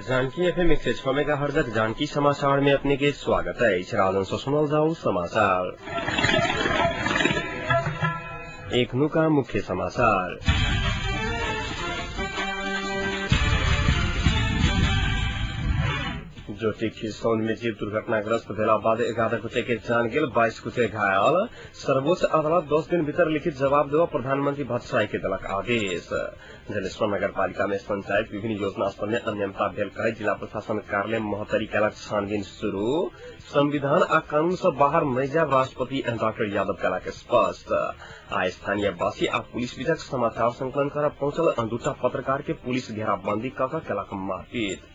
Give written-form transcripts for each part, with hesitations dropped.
Janaki FM 106 megahertz Janaki समाचार में अपने के स्वागत है। राजन सुनल जाऊ समाचार। एक नु का मुख्य समाचार। ज्योति खिरसौन में जीव दुर्घटनाग्रस्त भेला बाद 11 गोटे के जान गेल, 22 गोटे घायल। सर्वोच्च अदालत 10 दिन भीतर लिखित जवाब देवा प्रधानमंत्री भट्टराई के देलक आदेश। जलेश्वर नगरपालिका में संचालित विभिन्न योजना स्थल में अनियमितता भेल कहे जिला प्रशासन कार्यालय महोत्तरी कयलक छानबीन शुरू। संविधान आ कानून से बाहर नहीं जाब राष्ट्रपति डॉक्टर यादव कयलक स्पष्ट। आ स्थानीय वासी आ पुलिस बीचक समाचार संकलन कर पहुंचल दूटा पत्रकार के पुलिस घेराबंदी कऽ कयलक मारपीट।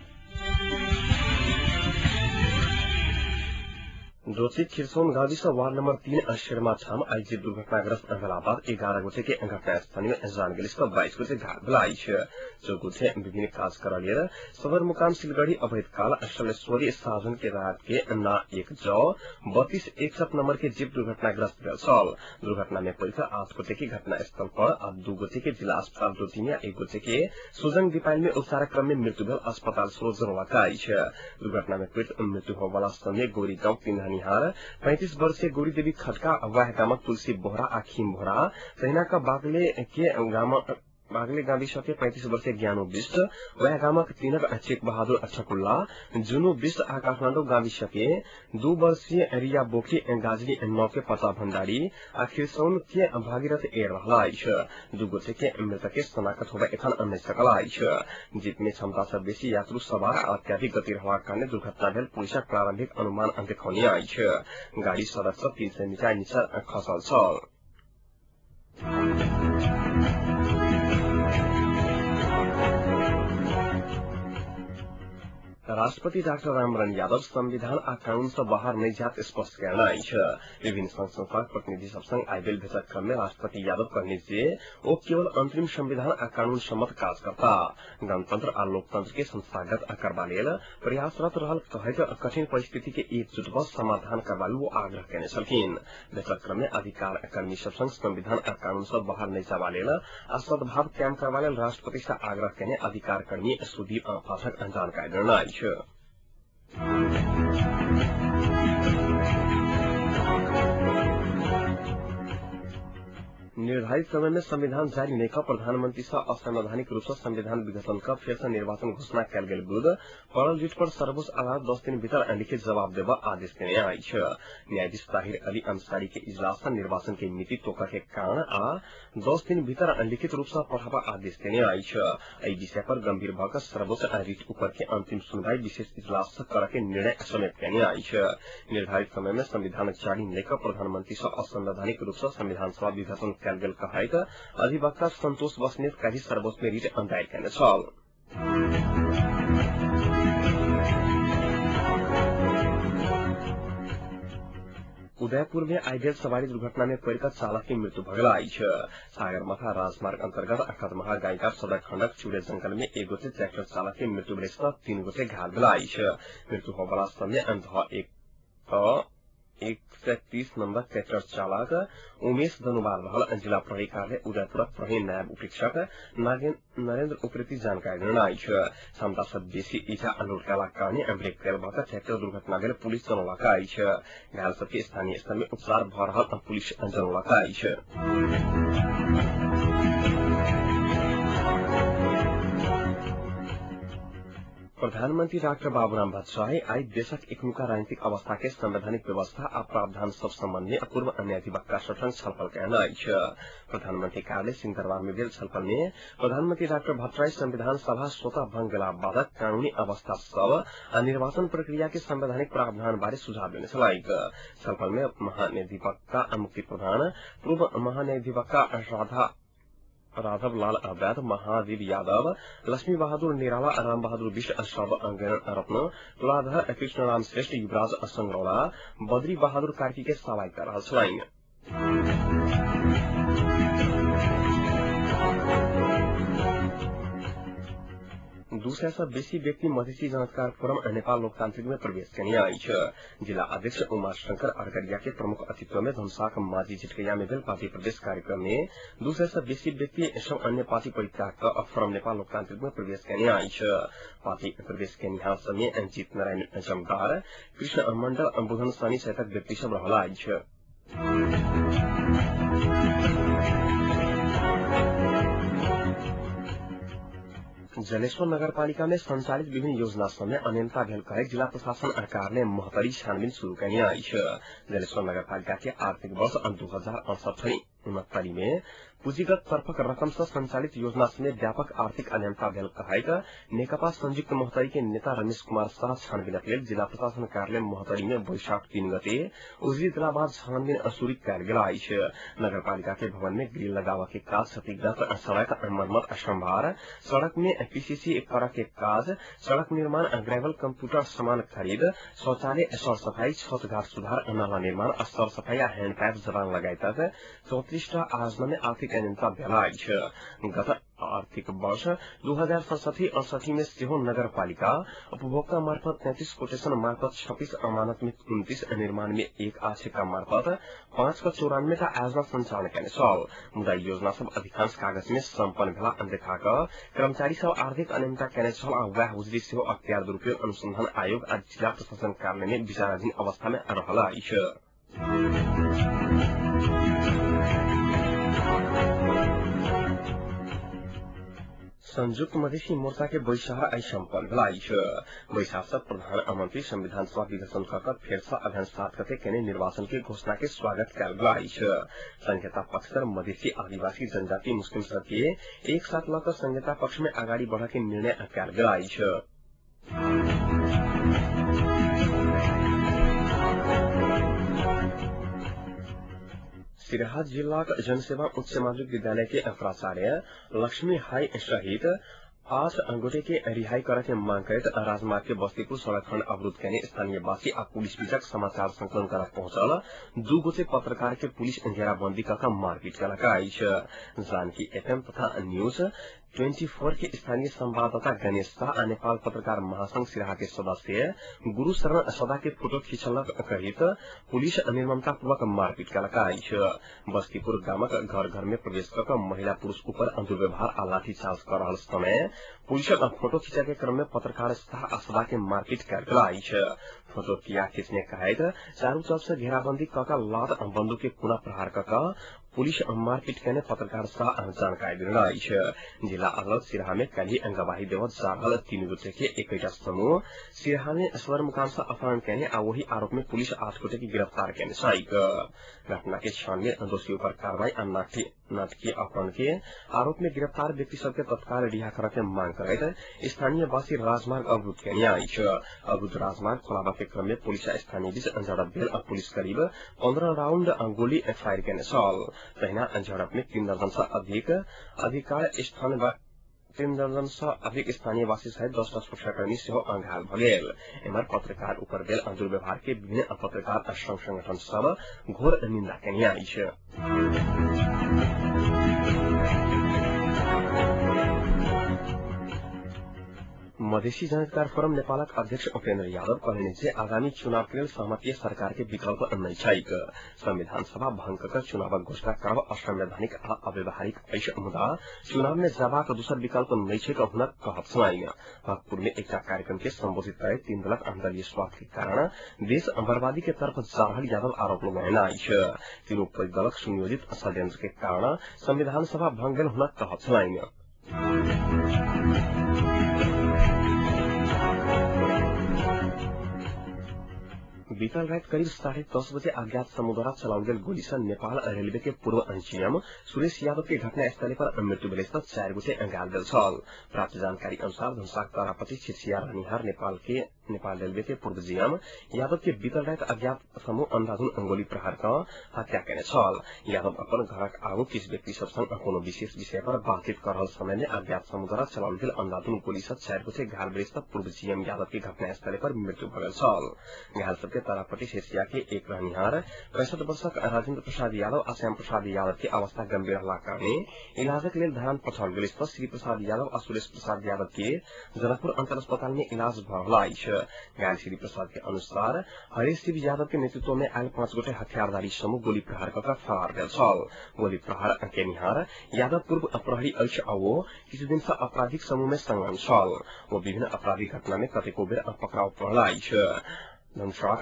ज्योति खिरसौन गाविस वार्ड नंबर 3 अशेरमा ठाम आई जीव दुर्घटनाग्रस्त भेला बाद 11 गोटे के घटनास्थल में जान गेल, 22 गोटे घायल भेलाइ छ। जो गोटे विभिन्न काज कर लिएर सदरमुकाम सिलगढ़ी अवैध काल अशलेश्वरी साधन के रात के ना 1 जौ 3261 नंबर के जीव दुर्घटनाग्रस्त भेल छल। दुर्घटना में पड़कर 8 गोटे की घटनास्थल पर आ 2 गोटे के जिला अस्पताल ज्योति में 1 गोटे के सुजंग दिपायल में उपचार क्रम में मृत्यु भेल, अस्पताल स्रोत जनौलकाई छ। दुर्घटना में पीड़ित मृत्यु होवाला समय गोरी गांव 35 वर्षीय गौरी देवी खटका वाह गामक तुलसी बोहरा आखिम बोहरा सहिना का बागले गाविस के 35 वर्षीय ज्ञानो बिष्ट वह गामक तीनक चेक बहादुर अठकुल्ला जुनू बिष्ट आ काठमांडू गाविस के 2 वर्षीय रिया बोखी गाजरी 9 के पता भंडारी आ खिरसौन के भागीरथ एर रहलाई छ। 2 गोटे के मृतक के शनाख्त होगा एखन अन्य सकलाई छ। जीप में क्षमता से बेसी यात्रु सवार अत्याधिक गति रहबाक कारणे दुर्घटना भेल पुलिसक प्रारंभिक अनुमान देखौनी आई छ। गाड़ी सड़क से 300 मीटर नीचा खसल छल। राष्ट्रपति डॉक्टर रामवरण यादव संविधान आ कानून से बाहर नहीं जात स्पष्ट करना छ। विभिन्न संघ संस्थाक प्रतिनिधि सब संग आयल भेटक क्रम में राष्ट्रपति यादव कहने जे वो केवल अंतरिम संविधान आ कानून सम्मत काज करता गणतंत्र आ लोकतंत्र के संस्थागत करबा लेल प्रयासरत रहल कहैत कठिन परिस्थिति के एकजुट व समाधान करबा वो आग्रह केने छलखिन। भेटक क्रम में अधिकार कर्मी सब संग संविधान आ कानून से बाहर नहीं जाबा लेल आ सद्भाव कायम करबा लेल राष्ट्रपति से आग्रह केने अधिकार कर्मी सुदीप पाठक जानकारी देनाई छ। निर्धारित समय में संविधान जारी नहीं का प्रधानमंत्री से असंवैधानिक रूप से संविधान विघटन का फिर से निर्वाचन घोषणा कल गेल विरुद्ध पड़ल जुट पर सर्वोच्च अदालत 10 दिन भीतर लिखित जवाब देवा आदेश देने आई छ। न्यायाधीश ताहिर अली अंसारी के इजलास से निर्वाचन की नीति तोका के कारण आ 10 दिन भीतर लिखित रूप से पढ़ावा आदेश देने आई छ। एहि विषय पर गंभीर भकर सर्वोच्च रिट ऊपर के अंतिम सुनवाई विशेष इजलास से कर के निर्णय समेत देने आई छ। निर्धारित समय में संविधान जारी लेकर प्रधानमंत्री से असंवैधानिक रूप से संविधान सभा विघटन कल गेल कहैत अधिवक्ता संतोष बस्नेत कही सर्वोच्च में रिट दायर केने छल। उदयपुर में आइडेल सवारी दुर्घटना में पड़कर चालक की मृत्यु भगलाई छ। सागरमाथा राजमार्ग अंतर्गत अखदमहा गायघाट सड़क खंडक चूड़े जंगल में 1 गोटे ट्रैक्टर चालक की मृत्यु भेल 3 गोटे घायल भेलाई छ। मृत्यु होवाला समय 130 नंबर ट्रैक्टर चालक उमेश धनुवाल रहल। जिला प्रहरी कार्यालय उदयपुर प्रहरी नायब उपरीक्षक नरेंद्र उप्रेती जानकारी देनाई छ। क्षमता से बेसी ईटा अनलोड कयला कारणे ब्रेक फेल भऽ ट्रैक्टर दुर्घटना भेल पुलिस जनौलकाई छ। घायल सबके स्थानीय स्तर में उपचार भऽ रहल पुलिस जनौलकाई छ। प्रधानमंत्री डॉक्टर बाबूराम भट्टराई आई देशक एकमुखा राजनीतिक अवस्था के संवैधानिक व्यवस्था आ प्रावधान सब संबंध में पूर्व अन्य अधिवक्ता सब संग छलफल करनाई छ। प्रधानमंत्री कार्यालय सिंहदरबार में भेल छलफल में प्रधानमंत्री डॉक्टर भट्टराई संविधान सभा स्वतः भंग भेला बादक कानूनी अवस्था सब आ निर्वाचन प्रक्रिया के संवैधानिक प्रावधान बारे सुझाव देने छलाइक। छलफल में महान्यायाधिवक्ता मुक्ति प्रधान, पूर्व महान्यायाधिवक्ता राघव लाल अवैध, महावीर यादव, लक्ष्मी बहादुर निराला, राम बहादुर बिष्ट, श्रव रत्न, तुलाधर कृष्णराम श्रेष्ठ, युवराज संगरौला, बद्री बहादुर कार्की के सवाल कर रहा छलाइन। 200 से बेसी व्यक्ति मधेसी जनताकार फोरम नेपाल लोकतान्त्रिक में प्रवेश करने आई है। जिला अध्यक्ष उमा शंकर अरगरिया के प्रमुख अतिथ्य में धनुषाक माझी झिटकैया में भेल पार्टी प्रदेश कार्यक्रम में 200 से बेसी व्यक्ति एवं अन्य पार्टी परित्याग कर फोरम नेपाल लोकतान्त्रिक में प्रवेश करने आई है। पार्टी प्रवेश के निहाल में जीत नारायण जमदार, कृष्ण मंडल, बुधन सनी सहित व्यक्ति सब रहला आई है। जलेश्वर नगरपालिका में संचालित विभिन्न योजना समय अनियमितता भेल कहे जिला प्रशासन सरकार ने महतरी छानबीन शुरू करने आई है। जलेश्वर नगरपालिका के आर्थिक वर्ष 2068-69 में पूंजीगत तर्फक रकम से संचालित योजना समेत व्यापक आर्थिक अनियमितता भेल कहे नेकपा संयुक्त मोहतरी के नेता रमेश कुमार शाह छानबीनक लेल जिला प्रशासन कार्यालय मोहतरी में वैशाख 3 गते उजली दिला बाद छानबीन शुरू कयल गेल अछि। नगरपालिका के भवन में ग्रिल लगावा के काज, क्षतिग्रस्त सड़क मरम्मत संभार, सड़क में पीसीसी करा के काज, सड़क निर्माण, ग्रेवल कंप्यूटर सामान खरीद, शौचालय सर सफाई, छत घाट सुधार, नाला निर्माण, सर सफाई हैंड पाइप जबान लगायत 34टा आयोजना में आर्थिक अनियमितता भेल अछि। गत आर्थिक वर्ष 2067-68 में सेहो नगरपालिका उपभोक्ता मार्फत 33 कोटेशन मार्फत 26, अमानत में 29, निर्माण में 1 आ छिक्का मार्फत 5 का 94 आयोजना संचालन करने छल। मुदा योजना सब अधिकांश कागज में सम्पन्न भेला अनदेखा क कर्मचारी सब आर्थिक अनियमितता करने छल आ वह उजरी सेहो अख्तियार दुरुपयोग अनुसंधान आयोग आज जिला प्रशासन कार्यालय में विचाराधीन अवस्था में रहल अछि। संयुक्त मधेसी मोर्चा के बैसार आई सम्पन्न भेल है। बैसार से प्रधानमंत्री संविधान सभा विघोषण कर फेर से अभियान 7 गते केने निर्वाचन के घोषणा के स्वागत कयल गेल है। संघीयता पक्ष पर मधेसी, आदिवासी, जनजाति, मुस्लिम सबके एक साथ लकर संघीयता पक्ष में आगाड़ी बढ़े के निर्णय कयल गेल है। सिराहा जिला जनसेवा उच्च माध्यमिक विद्यालय के प्राचार्य लक्ष्मी हाई सहित 8 अंगोटे के रिहाई करे के मांग करते राजमार्ग के बस्तीपुर सड़क खंड अवरुद्ध करने स्थानीय वासी और पुलिस बीचक समाचार संकलन कर पहुंचल 2 गोटे पत्रकार के पुलिस घेराबंदी कर मारपीट कर जानकी एफएम तथा न्यूज 24 के स्थानीय संवाददाता गणेश शाह, नेपाल पत्रकार महासंघ सिराहा के सदस्य गुरु शरण सदा के फोटो खींचलक कहित पुलिस निर्ममता पूर्वक मारपीट कयलक। बस्तीपुर गामक घर घर में प्रवेश कर महिला पुरुष ऊपर दुर्व्यवहार आ लाठीचार्ज कर रहल समय पुलिस फोटो खींचे के क्रम में पत्रकार शाह सदा के मारपीट कयल। फोटो किया खींचने कहित चारू तरफ से घेराबंदी कर लात बंदूक के पुनः प्रहार कर पुलिस मारपीट करने पत्रकार शाह जानकारी दिल। जिला अदालत सिराहा में कल ही गवाही देवत जा रहल 3 गोटे के एक समूह सिराहा में स्वर मुकाम से अपहरण करने और वही आरोप में पुलिस 8 गोटे की गिरफ्तार करने घटना के क्षण में दोषियों पर कार्रवाई और नाटकीय अपहरण के आरोप में गिरफ्तार व्यक्ति सबके तत्काल रिहा करे के मांग करते स्थानीय वासी राजमार्ग अवरुद्ध करने आई। अवरुद्ध राजमार्ग खोलाबा के क्रम में पुलिस स्थानीय बीच झड़प भेल और पुलिस करीब 15 राउंड गोली फायर करने छल। तहिना झड़प में 3 दर्जन से अधिक स्थानीय वासी सहित 10 सुरक्षाकर्मी सेहो घायल भ गेल। एम्हर पत्रकार ऊपर भेल दुर्व्यवहार के विभिन्न पत्रकार संगठन सब घोर निंदा केने अछि। मधेसी जनताकार फोरम नेपालक अध्यक्ष उपेन्द्र यादव कहलनि जे आगामी चुनाव के लेल सहमतीय सरकार के विकल्प नहि छैक। संविधान सभा भंग कर चुनावक घोषणा करब असंवैधानिक आ अव्यवहारिक अछि, मुदा चुनाव में जबाक दोसर विकल्प नहि छैक हुनक कहब सुनाइन। भक्तपुर में एक कार्यक्रम के संबोधित करैत 3 दलक अंतर्लीय स्वार्थ के कारण देश बर्बादी के तरफ जा रहल यादव आरोप लगौने अछि। तीनों दलक सुनियोजित षड्यंत्र के कारण संविधान सभा भंग भेल हुनक कहब सुनाइन। बीतल रात करीब 10:30 बजे अज्ञात समूह द्वारा चलाओल गेल गोली से नेपाल रेलवे के पूर्व अंचीएम सुरेश यादव के घटनास्थल पर मृत्यु भेल 4 गोटे घायल भेल छल। प्राप्त जानकारी अनुसार धनुषाक तारापति छिछिया रहनिहार नेपाल रेलवे के पूर्व जीएम यादव के बीतल रात अज्ञात समूह अंधाधुन अंगोली प्रहार का हत्या कैने छल। यादव अपन घरक आगू किस व्यक्ति सब संग कोनो विशेष विषय पर बातचीत कर रहल समय में अज्ञात समूह द्वारा चलाओल गेल अंधाधुन गोली से 4 गोटे घायल बेस्ता पूर्व जीएम यादव की घटनास्थल पर मृत्यु भगल छल। घायल सबके तारापट्टी शेषिया के एक रहनिहार 65 वर्षक राजेन्द्र प्रसाद यादव आ श्याम प्रसाद यादव की अवस्था गंभीर रहला कारणे इलाजक लेल धरान पठाओल गेल। श्री प्रसाद यादव और सुरेश प्रसाद यादव के जनकपुर अंतर अस्पताल में इलाज भ रहल अछि। घायल श्री प्रसाद के अनुसार हरीश शिव यादव के नेतृत्व में आयल 5 गोटे हथियारधारी समूह गोली प्रहार कर फरार भेल छल। गोली प्रहार केनिहार यादव पूर्व प्रहरी अछि आ वो किछु दिन से आपराधिक समूह में संलग्न छल। वो विभिन्न आपराधिक घटना में कतेको बेर पकड़ाव पड़ल अछि। धनुषाक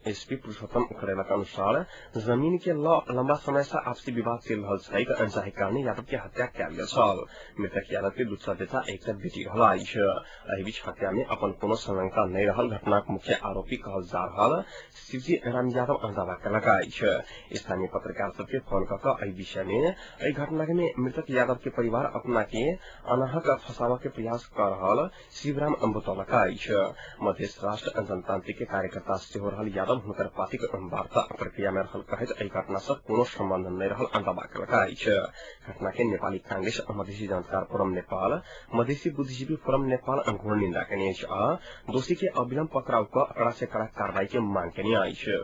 एसपी पुरुषोत्तम खरेला के अनुसार जमीन के लंबा समय से आपसी विवाद चल रहा है, जाहि कारण यादव के हत्या कयल गेल छल। मृतक यादव के दूसरा बेटा एक बेटी रहला अछि। एहि बीच हत्या में अपन कोनो संलग्नता नहीं रहल घटनाक मुख्य आरोपी कहल जा रहल शिवजी राम यादव दावा कयलक अछि। स्थानीय पत्रकार सबके फोन कऽ एहि विषय में एहि घटना में मृतक यादव के परिवार अपना के अनाहक फंसावा के प्रयास कर रहल शिवराम बतौलक अछि। मध्य राष्ट्र जनतांत्रिक के कार्यकर्ता से हो रहल यादव हुनकर पार्टी के वार्ता प्रक्रिया में रहल कहैत एहि घटना से कोनो संबंध नहीं रहल दावा कयलक अछि। घटना के नेपाली कांग्रेस मधेसी जनता फोरम नेपाल, मधेसी बुद्धिजीवी फोरम नेपाल घोर निंदा केने अछि आ दोषी के अविलंब पकड़ाव क कड़ा से कड़ा कार्रवाई के मांग केने अछि।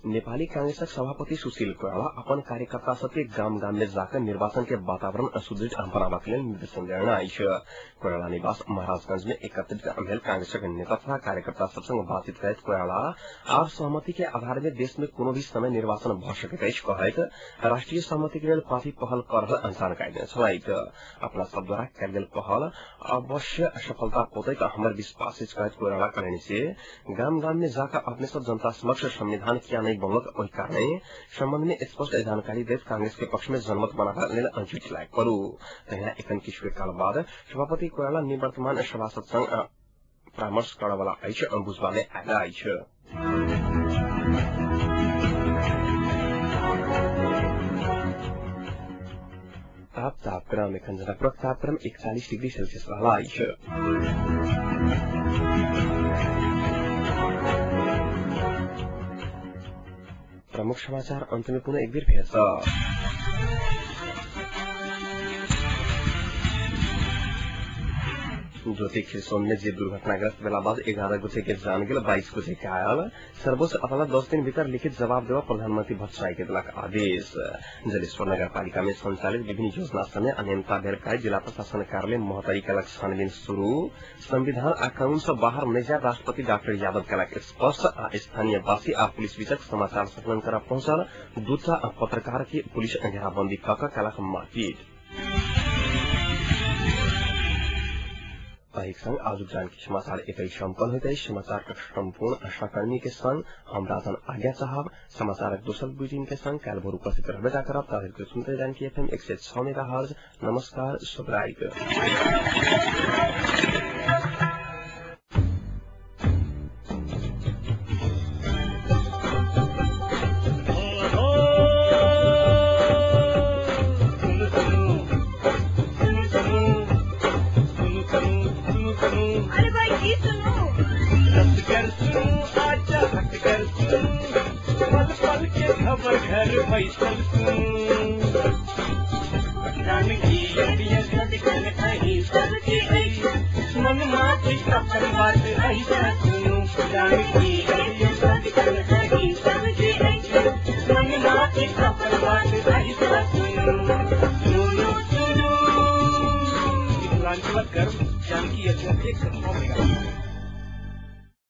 नेपाली कांग्रेसक सभापति सुशील कोइराला अपन कार्यकर्ता सबके गाम गाम में जाकर निर्वाचन के वातावरण सुदृढ़ बनाबा के लिए निर्देशन देने अछि। कोइराला निवास महाराजगंज में एकत्रित भेल कांग्रेसक नेता तथा कार्यकर्ता सब संग बातचीत करैत कोइराला आब सहमति के आधार में देश में कोनो भी समय निर्वाचन भ सकैत अछि कहैत राष्ट्रीय सहमति के लेल पार्टी पहल कर रहल जानकारी देने छलैथ। अपना सब द्वारा कयल गेल पहल अवश्य सफलता पौतैत हमर विश्वास अछि कहैत कोइराला कहने से गाम गाम में जाकर अपने सब जनता समक्ष संविधान किया नहीं बनलक ओहि कारणे संबंध में स्पष्ट जानकारी देत कांग्रेस के पक्ष में जनमत बनाबा लेल अंजुट लायक करू। तहिना एखन किछु काल बाद सभापति कोइराला निवर्तमान सभासद संग परामर्श करय वाला अछि बुझबा में आयल अछि। तापक्रम एखन जनकपुरक तापक्रम 41 डिग्री सेल्सियस रहला अछि। प्रमुख समाचार अंत में पुनः एक बार फिर ज्योति खिरसोन में जीप दुर्घटनाग्रस्त भेला बाद 11 गोटे के जान गेल, 22 गोटे घायल। सर्वोच्च अदालत 10 दिन भीतर लिखित जवाब देवा प्रधानमंत्री भट्टराई के देलक आदेश। जलेश्वर नगर पालिका में संचालित विभिन्न योजना समय अनियमितता भेल कारण जिला प्रशासन कार्यालय महोत्तरी कयलक छानबीन शुरू। संविधान आ कानून से बाहर नहीं जाय राष्ट्रपति डॉक्टर यादव कयलक स्पष्ट। आ स्थानीयवासी आ पुलिस बीचक समाचार संकलन करय पहुंचल दूटा पत्रकार के पुलिस घेराबंदी कऽ कयलक मारपीट। संग आज जानकी समाचार एक संपन्न होते समाचार का संपूर्ण सहकर्मी के संग हम राजन आज्ञा साहब समाचार दोसर बुलेटिन के संग कल भोर उपस्थित रहबे करब। तारीख के सुनते जानकी एफएम 106 मेगाहर्ट्ज। नमस्कार, शुभ रात्रि। घर फैसल मन माथी सफर बात ऐसा जानकी